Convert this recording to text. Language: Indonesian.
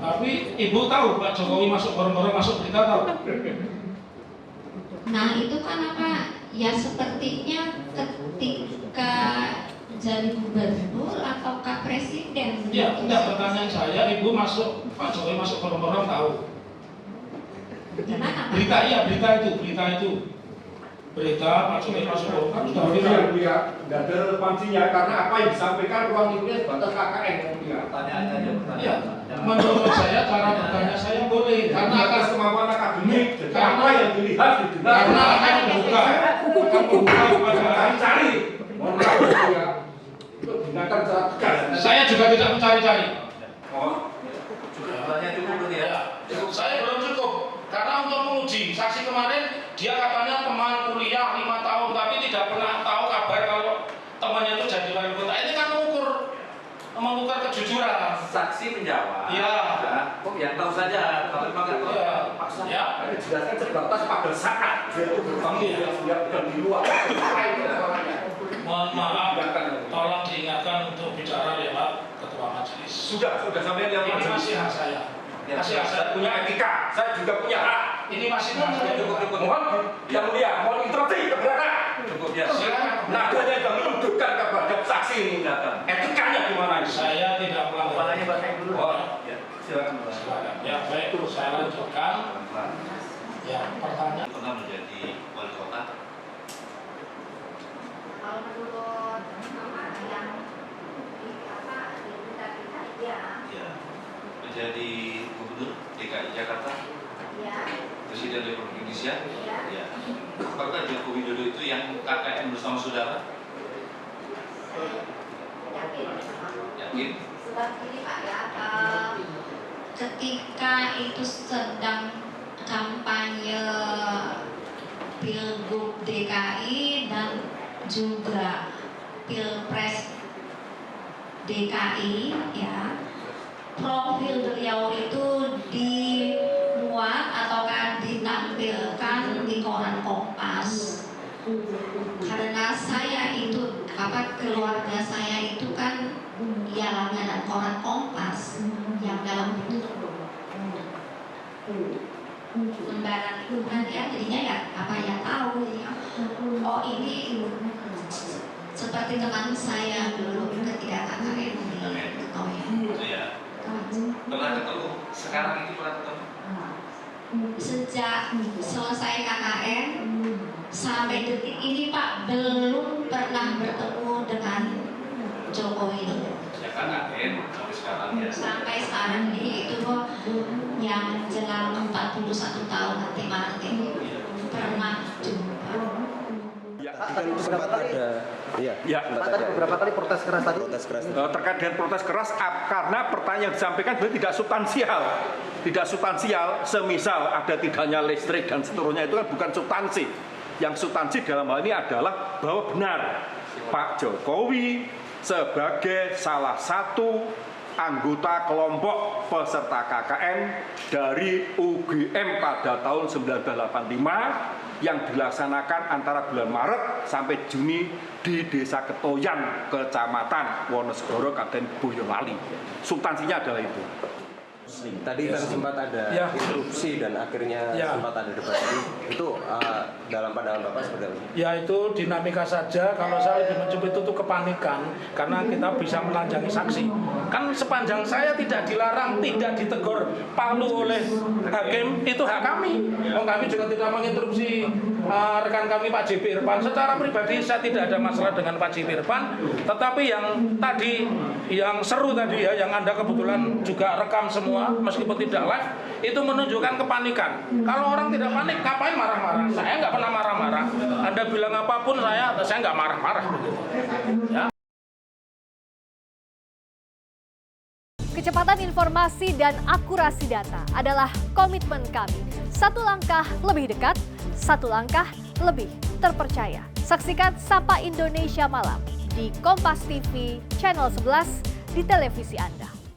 Tapi Ibu tahu Pak Jokowi masuk borong-borong masuk berita tahu? Nah itu kan apa? Ya sepertinya ketika jadi gubernur ataukah presiden? Ya, enggak, pertanyaan saya, Ibu masuk, Pak Jokowi masuk borong-borong tahu? Gimana? Berita itu. Berita Pak Jokowi masuk borong-borong sudah viral. Ya, tidak ada relevansinya karena apa yang disampaikan ruang lingkupnya sebatas KKN. Pertanyaannya aja Ya, menurut saya cara bertanya saya boleh karena akan kemampuan akademik. Jadi apa yang dilihat didengar. karena akan membuka kepada Cari. Mohon maaf ya. Itu gunakan secara tegas. saya juga tidak mencari-cari. Oh, pertanyaan cukup berarti ya. Saya belum cukup karena untuk menguji saksi kemarin dia katanya teman kuliah 5 tahun tapi tidak pernah tahu kabar kalau temannya itu jadi wali kota. Ini kan mengukur kejujuran. Saksi menjawab. Iya. Oh, yang tahu saja. Kalau memang nggak tahu, Iya. paksa. Ya. Ini jelaskan sebatas pada saat dia itu bertanggung jawab dan di luar. Mohon maaf, tolong diingatkan untuk bicara lewat ketua majelis. Sudah sampai yang Ini masih hak saya. Ya, Masih hak saya. punya etika, saya juga punya hak. Ini masih hak saya. Cukup. Mohon yang mulia, mohon interupsi keberatan. Cukup ya. Silakan. Nadanya yang menuduhkan kepada saksi ini. Silakan. Etikanya gimana ini? Saya tidak melanggar. Kepalanya bahasa dulu. Oh. Ya, silakan. Silakan. Ya baik, saya lanjutkan. Ya, pertanyaan. Pernah menjadi wali kota? Kalau menurut yang di berita-berita ya. Ya. Menjadi gubernur DKI Jakarta? Ya. Presiden Republik Indonesia? Ya. Ya. Apakah Joko Widodo itu yang KKN bersama saudara? Yakin? Sebab ini Pak ya, ketika itu sedang kampanye Pilgub DKI dan juga Pilpres DKI ya, profil beliau itu dimuat ataukah ditampilkan di koran Kompas. Karena saya itu keluarga saya itu kan ya langganan koran Kompas yang dalam bentuk lembaran itu kan ya, jadinya ya tahu ya. Oh ini seperti teman saya dulu ketika KKN di Ketoya. Itu ya. Pernah ketemu? Sekarang ini pernah ketemu? Sejak selesai KKN sampai detik ini Pak belum pernah bertemu dengan Jokowi. Ya KKN sampai sekarang ya. Sampai sekarang ini itu kok yang jelang 41 tahun nanti Maret ini pernah jumpa. Kan sempat ada, Ya, tadi beberapa kali protes keras tadi. terkait dengan protes keras karena pertanyaan yang disampaikan sebenarnya tidak substansial, semisal ada tidaknya listrik dan seterusnya itu kan bukan substansi. Yang substansi dalam hal ini adalah bahwa benar Pak Jokowi sebagai salah satu anggota kelompok peserta KKN dari UGM pada tahun 1985 yang dilaksanakan antara bulan Maret sampai Juni di Desa Ketoyan, Kecamatan Wonosegoro, Kabupaten Boyolali. Substansinya adalah itu. Tadi kan sempat ada interupsi dan akhirnya sempat ada debat tadi. Itu dalam pandangan Bapak seperti apa? Ya itu dinamika saja. Kalau saya lebih menyebut itu kepanikan karena kita bisa melanjangi saksi. Kan sepanjang saya tidak dilarang, tidak ditegur palu oleh hakim, itu hak kami. Kami juga tidak menginterupsi rekan kami Pak JP Irfan. Secara pribadi saya tidak ada masalah dengan Pak JP Irfan. Tetapi yang tadi, yang seru tadi ya, yang Anda kebetulan juga rekam semua meskipun tidak live, itu menunjukkan kepanikan. Kalau orang tidak panik, ngapain marah-marah? Saya nggak pernah marah-marah. Anda bilang apapun saya nggak marah-marah. Ya. Kecepatan informasi dan akurasi data adalah komitmen kami. Satu langkah lebih dekat, satu langkah lebih terpercaya. Saksikan Sapa Indonesia Malam di Kompas TV Channel 11 di televisi Anda.